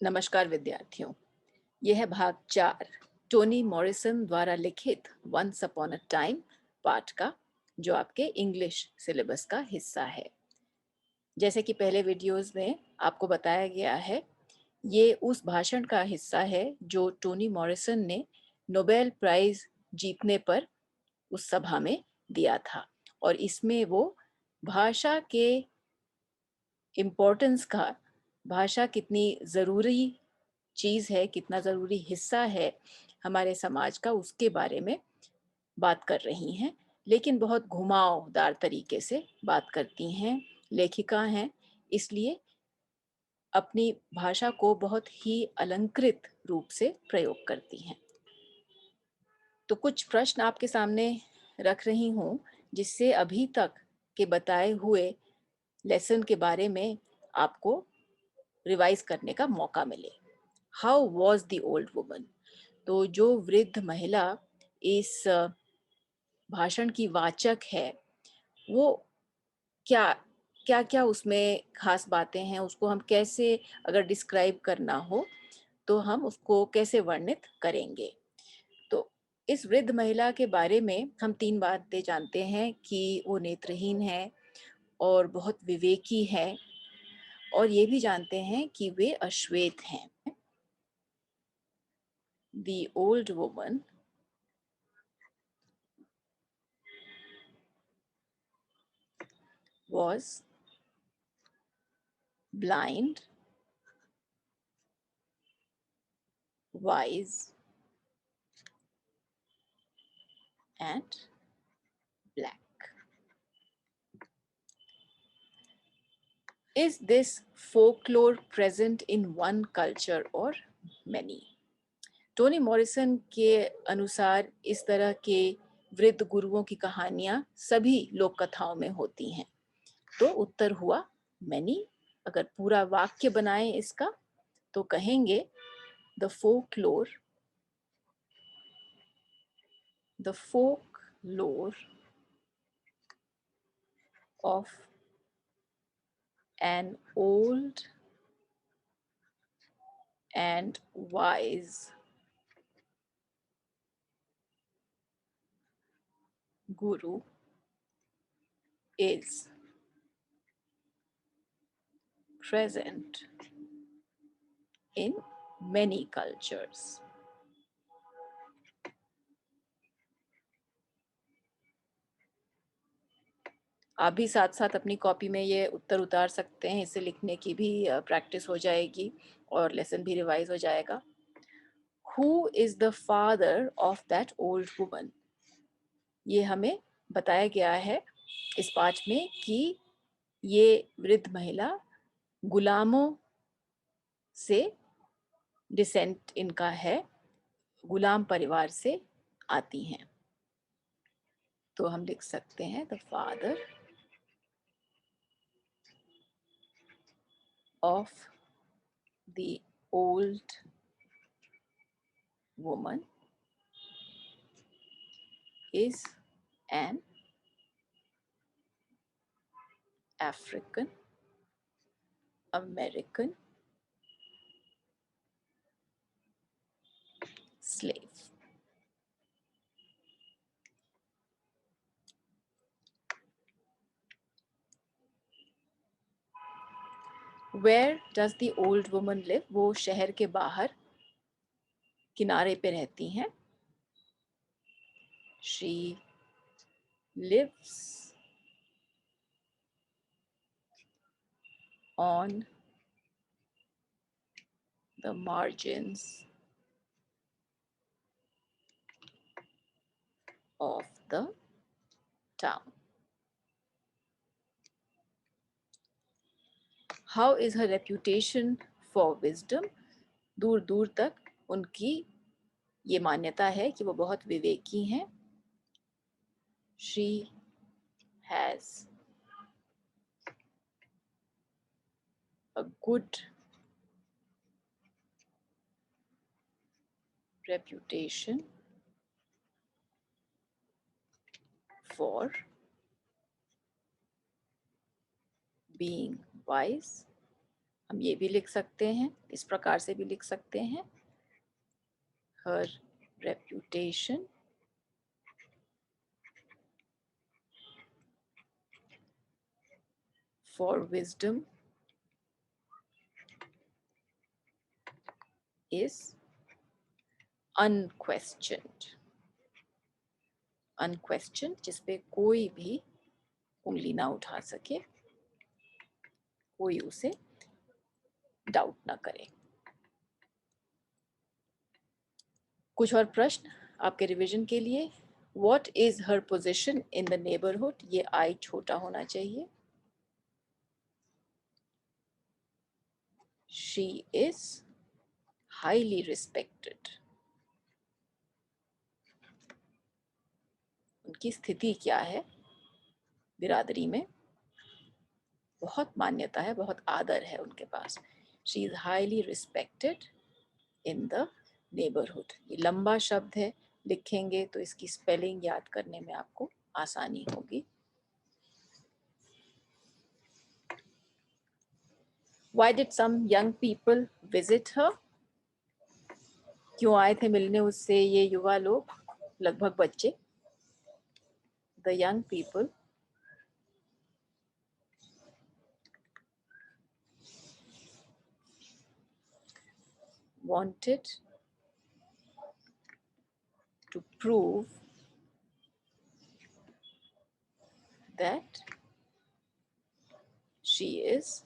नमस्कार विद्यार्थियों, यह है भाग 4 टोनी मॉरिसन द्वारा लिखित वंस अपॉन अ टाइम पाठ का, जो आपके इंग्लिश सिलेबस का हिस्सा है। जैसे कि पहले वीडियोस में आपको बताया गया है, ये उस भाषण का हिस्सा है जो टोनी मॉरिसन ने नोबेल प्राइज जीतने पर उस सभा में दिया था। और इसमें वो भाषा के इम्पोर्टेंस का, भाषा कितनी ज़रूरी चीज़ है, कितना ज़रूरी हिस्सा है हमारे समाज का, उसके बारे में बात कर रही हैं। लेकिन बहुत घुमावदार तरीके से बात करती हैं, लेखिका हैं, इसलिए अपनी भाषा को बहुत ही अलंकृत रूप से प्रयोग करती हैं। तो कुछ प्रश्न आपके सामने रख रही हूँ, जिससे अभी तक के बताए हुए लेसन के बारे में आपको रिवाइज करने का मौका मिले। How was the old woman? तो जो वृद्ध महिला इस भाषण की वाचक है, वो क्या क्या क्या उसमें खास बातें हैं, उसको हम कैसे, अगर डिस्क्राइब करना हो तो हम उसको कैसे वर्णित करेंगे? तो इस वृद्ध महिला के बारे में हम 3 बातें जानते हैं कि वो नेत्रहीन है और बहुत विवेकी है, और ये भी जानते हैं कि वे अश्वेत हैं। The old woman was blind, wise, and black. Is this folklore present in one culture or many? Tony Morrison के अनुसार इस तरह के वृद्ध गुरुओं की कहानियां सभी लोक कथाओं में होती हैं। तो उत्तर हुआ मैनी। अगर पूरा वाक्य बनाएं इसका तो कहेंगे the folklore of an old and wise guru is present in many cultures. आप भी साथ साथ अपनी कॉपी में ये उत्तर उतार सकते हैं, इसे लिखने की भी प्रैक्टिस हो जाएगी और लेसन भी रिवाइज हो जाएगा। Who is the father of that old woman? ये हमें बताया गया है इस पाठ में कि ये वृद्ध महिला गुलामों से डिसेंट इनका है, गुलाम परिवार से आती हैं। तो हम लिख सकते हैं the father of the old woman is an African American slave. Where does the old woman live? वो शहर के बाहर किनारे पे रहती हैं। She lives on the margins of the town. How is her reputation for wisdom? दूर दूर तक उनकी ये मान्यता है कि वो बहुत विवेकी हैं। She has a good reputation for being wise हम ये भी लिख सकते हैं, इस प्रकार से भी लिख सकते हैं, her reputation for wisdom is unquestioned. Unquestioned जिस पे कोई भी उंगली ना उठा सके, कोई उसे डाउट ना करे। कुछ और प्रश्न आपके रिवीजन के लिए। What is her position in the neighborhood? ये I छोटा होना चाहिए। She is highly respected. उनकी स्थिति क्या है बिरादरी में? बहुत मान्यता है, बहुत आदर है उनके पास। She is highly respected in the neighborhood. ये लंबा शब्द है, लिखेंगे तो इसकी स्पेलिंग याद करने में आपको आसानी होगी। Why did some young people visit her? क्यों आए थे मिलने उससे ये युवा लोग, लगभग बच्चे? The young people wanted to prove that she is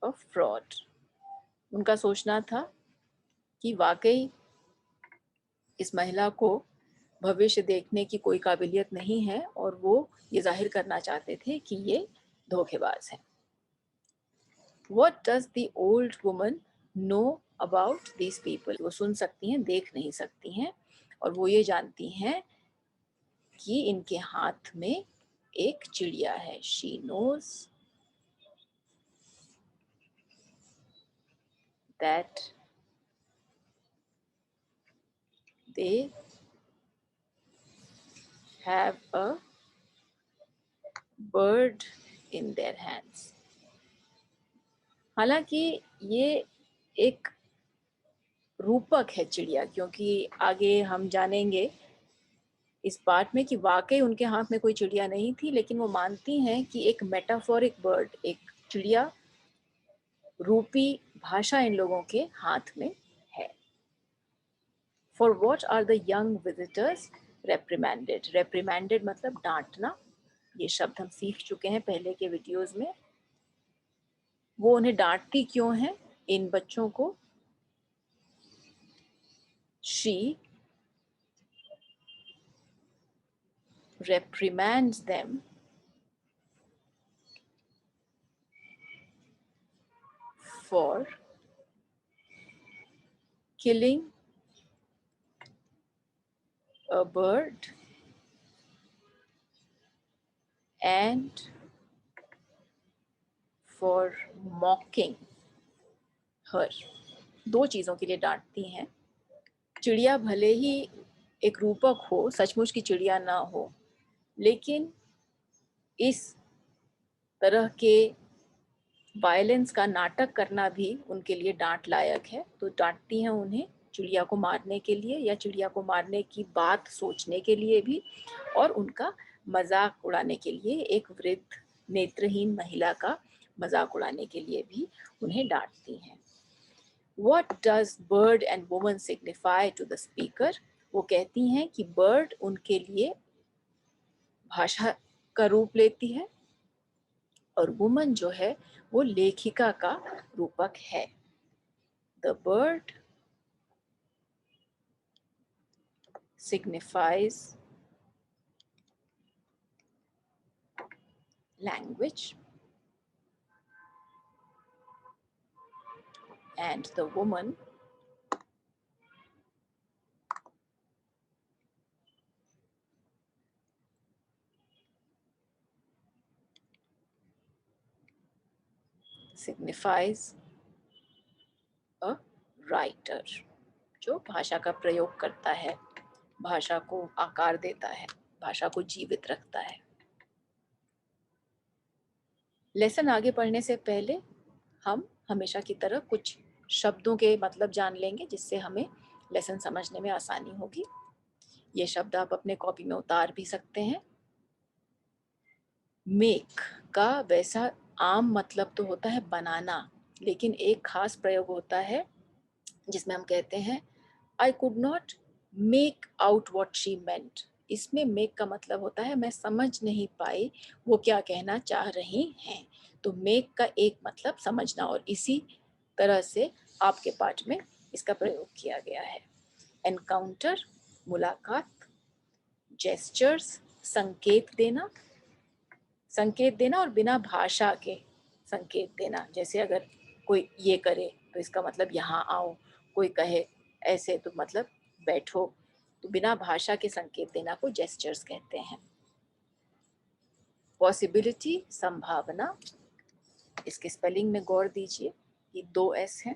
a fraud. उनका सोचना था कि वाकई इस महिला को भविष्य देखने की कोई काबिलियत नहीं है और वो ये जाहिर करना चाहते थे कि ये धोखेबाज है। What does the old woman know about these people? वो सुन सकती हैं, देख नहीं सकती हैं, और वो ये जानती हैं कि इनके हाथ में एक चिड़िया है। She knows that they have a bird in their hands. हालांकि ये एक रूपक है चिड़िया, क्योंकि आगे हम जानेंगे इस पार्ट में कि वाकई उनके हाथ में कोई चिड़िया नहीं थी, लेकिन वो मानती हैं कि एक मेटाफोरिक बर्ड, एक चिड़िया रूपी भाषा इन लोगों के हाथ में है। For what are the young visitors reprimanded? Reprimanded मतलब डांटना। ये शब्द हम सीख चुके हैं पहले के वीडियोस में। वो उन्हें डांटती क्यों है इन बच्चों को? She reprimands them for killing a bird and for mocking her. दो चीज़ों के लिए डांटती हैं। चिड़िया भले ही एक रूपक हो, सचमुच की चिड़िया ना हो, लेकिन इस तरह के वायलेंस का नाटक करना भी उनके लिए डांट लायक है। तो डांटती हैं उन्हें चिड़िया को मारने के लिए, या चिड़िया को मारने की बात सोचने के लिए भी, और उनका मजाक उड़ाने के लिए, एक वृद्ध नेत्रहीन महिला का मजाक उड़ाने के लिए भी उन्हें डांटती हैं। What does bird and woman signify to the speaker? वो कहती हैं कि बर्ड उनके लिए भाषा का रूप लेती है और वुमन जो है वो लेखिका का रूपक है। The bird signifies language and the woman signifies a writer, जो भाषा का प्रयोग करता है, भाषा को आकार देता है, भाषा को जीवित रखता है। लेसन आगे पढ़ने से पहले हम हमेशा की तरह कुछ शब्दों के मतलब जान लेंगे जिससे हमें लेसन समझने में आसानी होगी। ये शब्द आप अपने कॉपी में उतार भी सकते हैं। मेक का वैसा आम मतलब तो होता है बनाना, लेकिन एक खास प्रयोग होता है जिसमें हम कहते हैं I could not make out what she meant. इसमें मेक का मतलब होता है मैं समझ नहीं पाई वो क्या कहना चाह रही हैं। तो मेक का एक मतलब समझना, और इसी तरह से आपके पाठ में इसका प्रयोग किया गया है। एनकाउंटर मुलाकात, जेस्चर्स संकेत देना, संकेत देना और बिना भाषा के संकेत देना। जैसे अगर कोई ये करे तो इसका मतलब यहाँ आओ, कोई कहे ऐसे तो मतलब बैठो। तो बिना भाषा के संकेत देना को जेस्चर्स कहते हैं। पॉसिबिलिटी संभावना, इसके स्पेलिंग में गौर दीजिए, ये 2 एस हैं।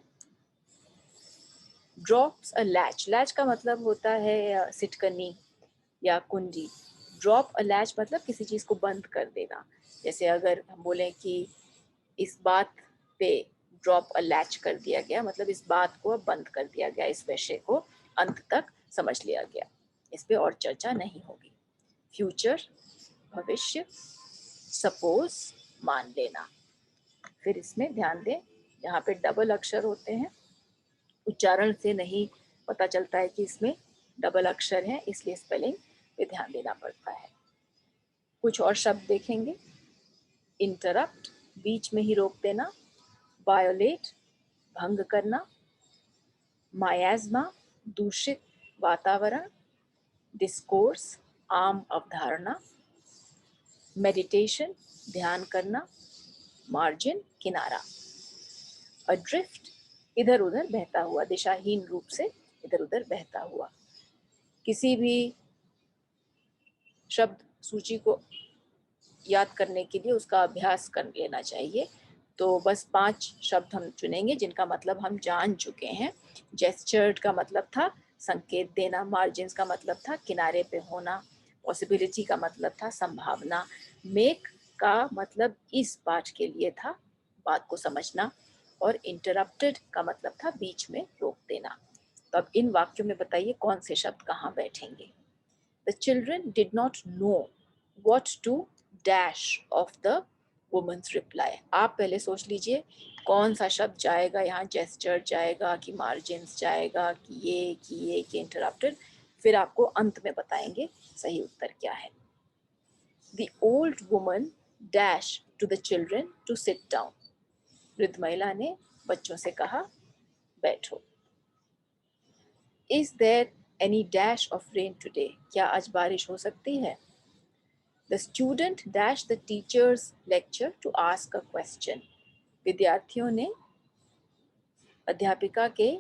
ड्रॉप्स अ लैच, लैच का मतलब होता है सिटकनी या कुंडी। ड्रॉप अ लैच मतलब किसी चीज़ को बंद कर देना। जैसे अगर हम बोलें कि इस बात पे ड्रॉप अ लैच कर दिया गया, मतलब इस बात को अब बंद कर दिया गया, इस विषय को अंत तक समझ लिया गया, इस पे और चर्चा नहीं होगी। फ्यूचर भविष्य, सपोज मान लेना। फिर इसमें ध्यान दें, यहाँ पे डबल अक्षर होते हैं, उच्चारण से नहीं पता चलता है कि इसमें डबल अक्षर है, इसलिए स्पेलिंग पे ध्यान देना पड़ता है। कुछ और शब्द देखेंगे। इंटरप्ट बीच में ही रोक देना, वायोलेट भंग करना, मायाज्मा दूषित वातावरण, डिस्कोर्स आम अवधारणा, मेडिटेशन ध्यान करना, मार्जिन किनारा, अड्रिफ्ट इधर उधर बहता हुआ, दिशाहीन रूप से इधर उधर बहता हुआ। किसी भी शब्द सूची को याद करने के लिए उसका अभ्यास कर लेना चाहिए। तो बस 5 शब्द हम चुनेंगे जिनका मतलब हम जान चुके हैं। जेस्चर्ड का मतलब था संकेत देना, मार्जिन्स का मतलब था किनारे पे होना, पॉसिबिलिटी का मतलब था संभावना, मेक का मतलब इस पाठ के लिए था बात को समझना, और इंटरप्टेड का मतलब था बीच में रोक देना। तो अब इन वाक्यों में बताइए कौन से शब्द कहाँ बैठेंगे। The children did not know what to dash of the woman's reply। आप पहले सोच लीजिए कौन सा शब्द जाएगा यहाँ, जेस्चर जाएगा कि मार्जिन्स जाएगा कि इंटरप्टेड। फिर आपको अंत में बताएंगे सही उत्तर क्या है। The old woman dash to the children to sit down। वृद्ध महिला ने बच्चों से कहा बैठो। Is there any dash of rain today? क्या आज बारिश हो सकती है? The student dashed the teacher's lecture to ask a question। विद्यार्थियों ने अध्यापिका के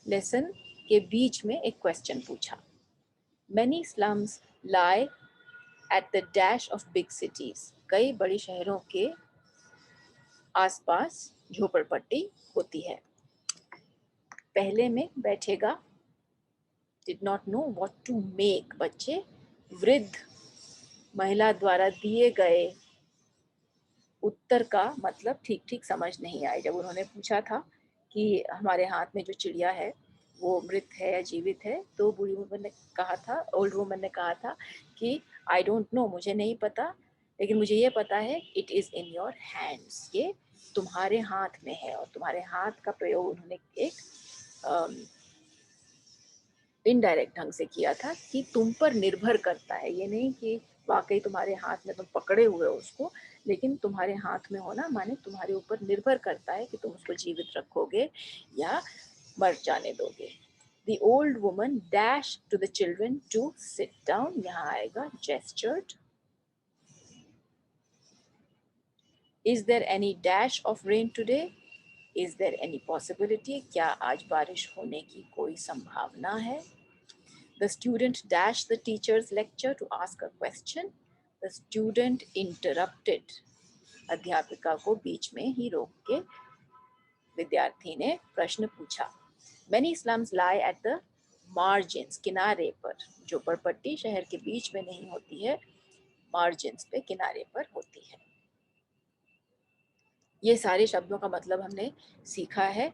लेसन के बीच में एक क्वेश्चन पूछा। Many slums lie at the dash of big cities। कई बड़ी शहरों के आसपास झोपड़पट्टी होती है। पहले में बैठेगा did not know what to make। बच्चे वृद्ध महिला द्वारा दिए गए उत्तर का मतलब ठीक ठीक समझ नहीं आए। जब उन्होंने पूछा था कि हमारे हाथ में जो चिड़िया है वो मृत है या जीवित है, तो बूढ़ी वुमन ने कहा था, ओल्ड वुमन ने कहा था कि आई डोंट नो, मुझे नहीं पता, लेकिन मुझे ये पता है it is in your hands, ये तुम्हारे हाथ में है। और तुम्हारे हाथ का प्रयोग उन्होंने एक इनडायरेक्ट ढंग से किया था कि तुम पर निर्भर करता है। ये नहीं कि वाकई तुम्हारे हाथ में तुम पकड़े हुए हो उसको, लेकिन तुम्हारे हाथ में होना माने तुम्हारे ऊपर निर्भर करता है कि तुम उसको जीवित रखोगे या मर जाने दोगे। The old woman dashed to the children to sit down। यहाँ आएगा gestured। Is there any dash of rain today? Is there any possibility? क्या आज बारिश होने की कोई संभावना है? The student dashed the teacher's lecture to ask a question। The student interrupted। अध्यापिका को बीच में ही रोक के विद्यार्थी ने प्रश्न पूछा। Many slums lie at the margins। किनारे पर। झोपड़पट्टी शहर के बीच में नहीं होती है, मार्जिन्स पे, किनारे पर होती है। ये सारे शब्दों का मतलब हमने सीखा है।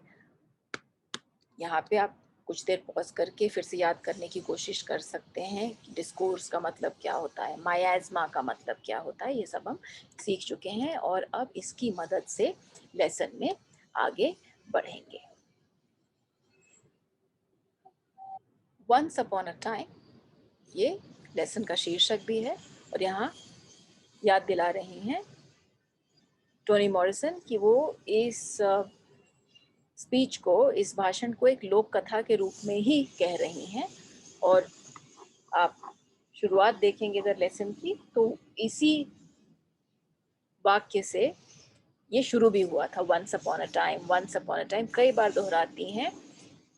यहाँ पे आप कुछ देर पॉज़ करके फिर से याद करने की कोशिश कर सकते हैं कि डिस्कोर्स का मतलब क्या होता है, मायाज़्मा का मतलब क्या होता है, ये सब हम सीख चुके हैं और अब इसकी मदद से लेसन में आगे बढ़ेंगे। वंस अपॉन अ टाइम, ये लेसन का शीर्षक भी है और यहाँ याद दिला रही हैं टोनी मॉरिसन कि वो इस स्पीच को, इस भाषण को एक लोक कथा के रूप में ही कह रही हैं और आप शुरुआत देखेंगे अगर लेसन की तो इसी वाक्य से ये शुरू भी हुआ था। Once upon a time, once upon a time कई बार दोहराती हैं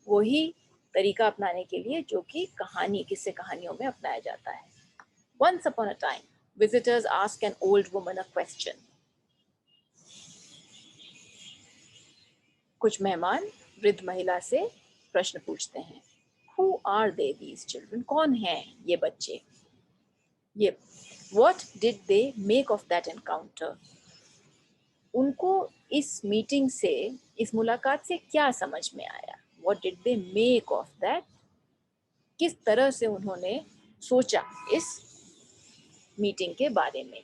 वही तरीका अपनाने के लिए जो कि कहानी, किस्से कहानियों में अपनाया जाता है। Once upon a time visitors ask an old woman a question. कुछ मेहमान वृद्ध महिला से प्रश्न पूछते हैं। Who are they, these children? कौन हैं ये बच्चे? ये What did they make of that encounter? उनको इस मीटिंग से, इस मुलाकात से क्या समझ में आया? What did they make of that? किस तरह से उन्होंने सोचा इस मीटिंग के बारे में?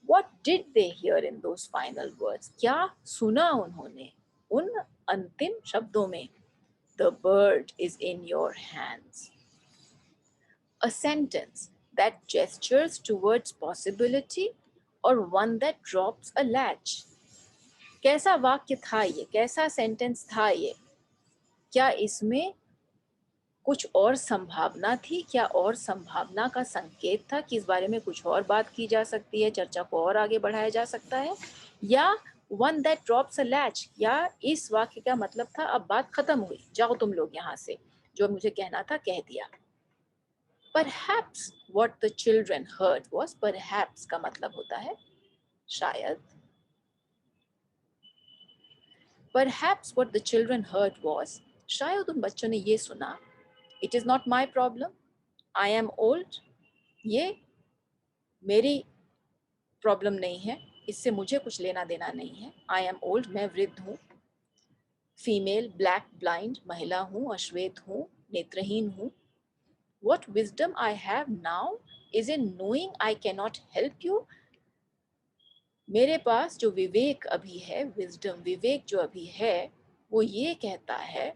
What did they hear in those final words? क्या सुना उन्होंने उन अंतिम शब्दों में? The bird is in your hands. A sentence that gestures towards possibility or one that drops a latch. कैसा वाक्य था ये? कैसा सेंटेंस था ये? क्या इसमें कुछ और संभावना थी? क्या और संभावना का संकेत था कि इस बारे में कुछ और बात की जा सकती है, चर्चा को और आगे बढ़ाया जा सकता है? या one that drops a latch, या इस वाक्य का मतलब था अब बात खत्म हुई, जाओ तुम लोग यहाँ से, जो मुझे कहना था कह दिया। Perhaps what the children heard was, perhaps का मतलब होता है शायद। Perhaps what the children heard was, शायद उन बच्चों ने ये सुना, it is not my problem, I am old, ये मेरी प्रॉब्लम नहीं है, इससे मुझे कुछ लेना देना नहीं है। I am old, मैं वृद्ध हूँ। फीमेल, ब्लैक, ब्लाइंड, महिला हूँ, अश्वेत हूँ, नेत्रहीन हूँ। What wisdom I have now is in knowing I cannot help you. मेरे पास जो विवेक अभी है, विजडम, विवेक जो अभी है, वो ये कहता है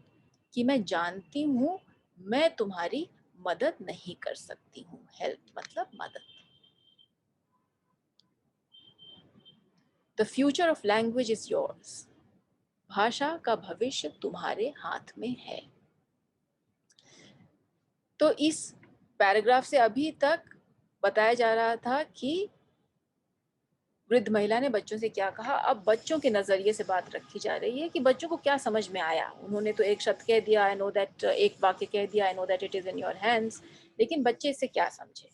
कि मैं जानती हूँ मैं तुम्हारी मदद नहीं कर सकती हूँ। हेल्प मतलब मदद। The future of language is yours. भाषा का भविष्य तुम्हारे हाथ में है। तो इस पैराग्राफ से अभी तक बताया जा रहा था कि वृद्ध महिला ने बच्चों से क्या कहा। अब बच्चों के नजरिए से बात रखी जा रही है कि बच्चों को क्या समझ में आया। उन्होंने तो एक शब्द कह दिया, आई नो दैट, एक वाक्य कह दिया, I know that it is in your hands, लेकिन बच्चे इससे क्या समझे।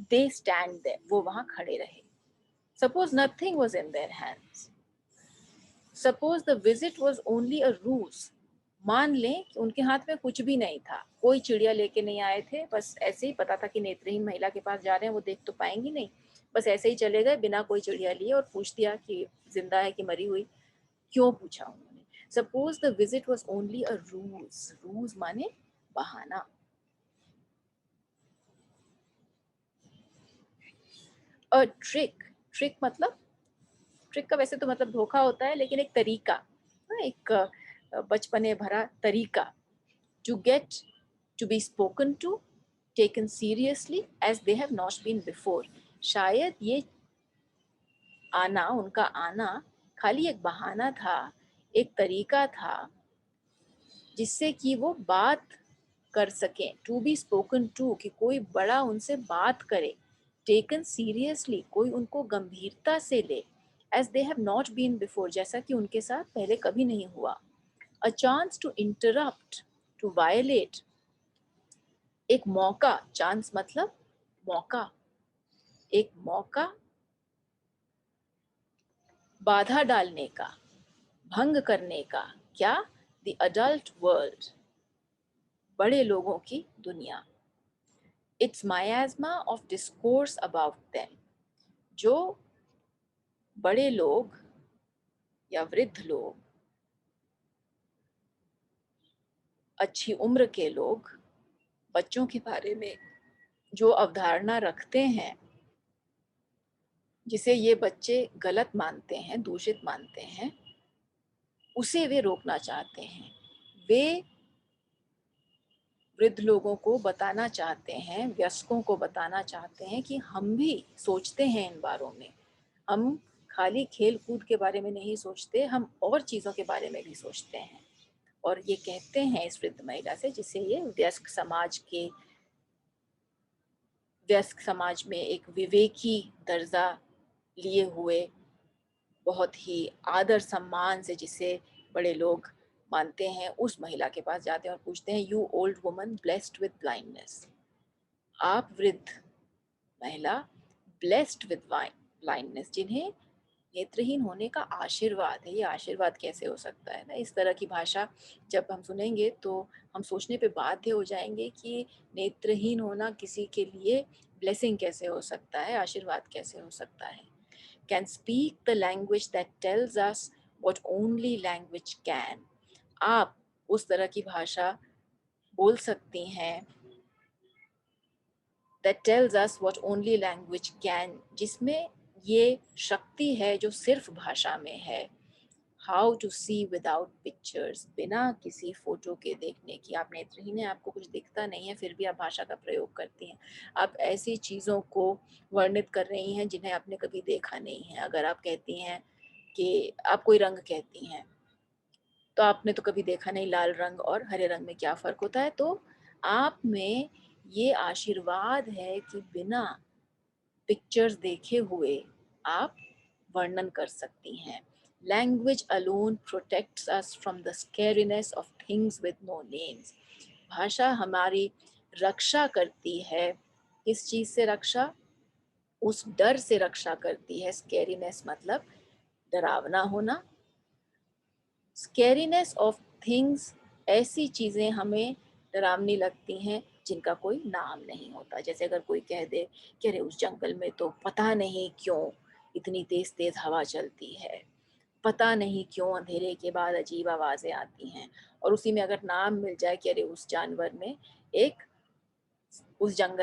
दे स्टैंड देयर, वो वहां खड़े रहे। Suppose nothing was in their hands, suppose the visit was only a ruse, मान लें कि उनके हाथ में कुछ भी नहीं था, कोई चिड़िया लेके नहीं आए थे, बस ऐसे ही पता था कि नेत्रहीन महिला के पास जा रहे हैं, वो देख तो पाएंगी नहीं, बस ऐसे ही चले गए बिना कोई चिड़िया लिए और पूछ दिया कि जिंदा है कि मरी हुई। क्यों पूछा उन्होंने? Suppose the visit was only a ruse, ruse माने बहाना। अ ट्रिक, ट्रिक मतलब, ट्रिक का वैसे तो मतलब धोखा होता है, लेकिन एक तरीका, एक बचपने भरा तरीका। To get to be spoken to, taken seriously as they have not been before. शायद ये आना, उनका आना खाली एक बहाना था, एक तरीका था जिससे कि वो बात कर सकें। टू बी स्पोकन टू, कि कोई बड़ा उनसे बात करे। टेकन सीरियसली, कोई उनको गंभीरता से ले। As they have not been before, जैसा कि उनके साथ पहले कभी नहीं हुआ। A chance to interrupt, to violate, एक मौका, चांस मतलब मौका, एक मौका बाधा डालने का, भंग करने का। क्या? द अडल्ट वर्ल्ड, बड़े लोगों की दुनिया। It's miasma of discourse about them, जो बड़े लोग या वृद्ध लोग, अच्छी उम्र के लोग बच्चों के बारे में जो अवधारणा रखते हैं, जिसे ये बच्चे गलत मानते हैं, दूषित मानते हैं, उसे वे रोकना चाहते हैं। वे वृद्ध लोगों को बताना चाहते हैं, वयस्कों को बताना चाहते हैं कि हम भी सोचते हैं इन बारों में। हम खाली खेल-कूद के बारे में नहीं सोचते, हम और चीज़ों के बारे में भी सोचते हैं। और ये कहते हैं इस वृद्ध महिला से, जिसे ये वयस्क समाज में एक विवेकी दर्जा लिए हुए, बहुत ही आदर सम्मान से जिसे बड़े लोग मानते हैं, उस महिला के पास जाते हैं और पूछते हैं, you old woman blessed with blindness, आप वृद्ध महिला ब्लेस्ड विद ब्लाइंडनेस, जिन्हें नेत्रहीन होने का आशीर्वाद है। ये आशीर्वाद कैसे हो सकता है ना? इस तरह की भाषा जब हम सुनेंगे तो हम सोचने पे बाध्य हो जाएंगे कि नेत्रहीन होना किसी के लिए ब्लेसिंग कैसे हो सकता है, आशीर्वाद कैसे हो सकता है। Can speak the language that tells us what only language can. आप उस तरह की भाषा बोल सकती हैं that tells us what only language can, जिसमें ये शक्ति है जो सिर्फ भाषा में है। How to see without pictures, बिना किसी फोटो के देखने की। आप नेत्रहीन हैं, आपको कुछ दिखता नहीं है, फिर भी आप भाषा का प्रयोग करती हैं। आप ऐसी चीज़ों को वर्णित कर रही हैं जिन्हें आपने कभी देखा नहीं है। अगर आप कहती हैं कि आप कोई रंग कहती हैं, तो आपने तो कभी देखा नहीं लाल रंग और हरे रंग में क्या फ़र्क होता है। तो आप में ये आशीर्वाद है कि बिना पिक्चर्स देखे हुए आप वर्णन कर सकती हैं। Language alone protects us from the scariness of things with no names. भाषा हमारी रक्षा करती है। किस चीज़ से रक्षा? उस डर से रक्षा करती है। स्कैरीनेस मतलब डरावना होना। स्कैरीनेस ऑफ थिंग्स, ऐसी चीज़ें हमें डरावनी लगती हैं जिनका कोई नाम नहीं होता। जैसे अगर कोई कह दे कि अरे उस जंगल में तो पता नहीं क्यों इतनी तेज़ तेज़ हवा चलती है, पता नहीं क्यों अंधेरे के बाद अजीब आवाज़ें आती हैं। और उसी में अगर नाम मिल जाए कि अरे उस जंगल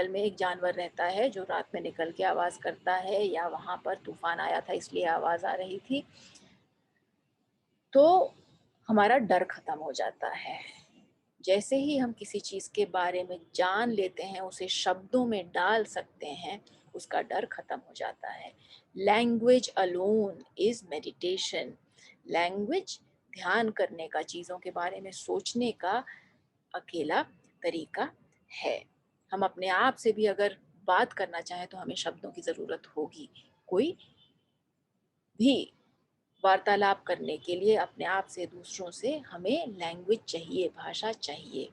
में एक जानवर रहता है जो रात में निकल के आवाज़ करता है, या वहाँ पर तूफान आया था इसलिए आवाज़ आ रही थी, तो हमारा डर खत्म हो जाता है। जैसे ही हम किसी चीज़ के बारे में जान लेते हैं, उसे शब्दों में डाल सकते हैं, उसका डर खत्म हो जाता है। Language alone is meditation. Language ध्यान करने का, चीज़ों के बारे में सोचने का अकेला तरीका है। हम अपने आप से भी अगर बात करना चाहें तो हमें शब्दों की ज़रूरत होगी। कोई भी वार्तालाप करने के लिए अपने आप से, दूसरों से, हमें लैंग्वेज चाहिए, भाषा चाहिए।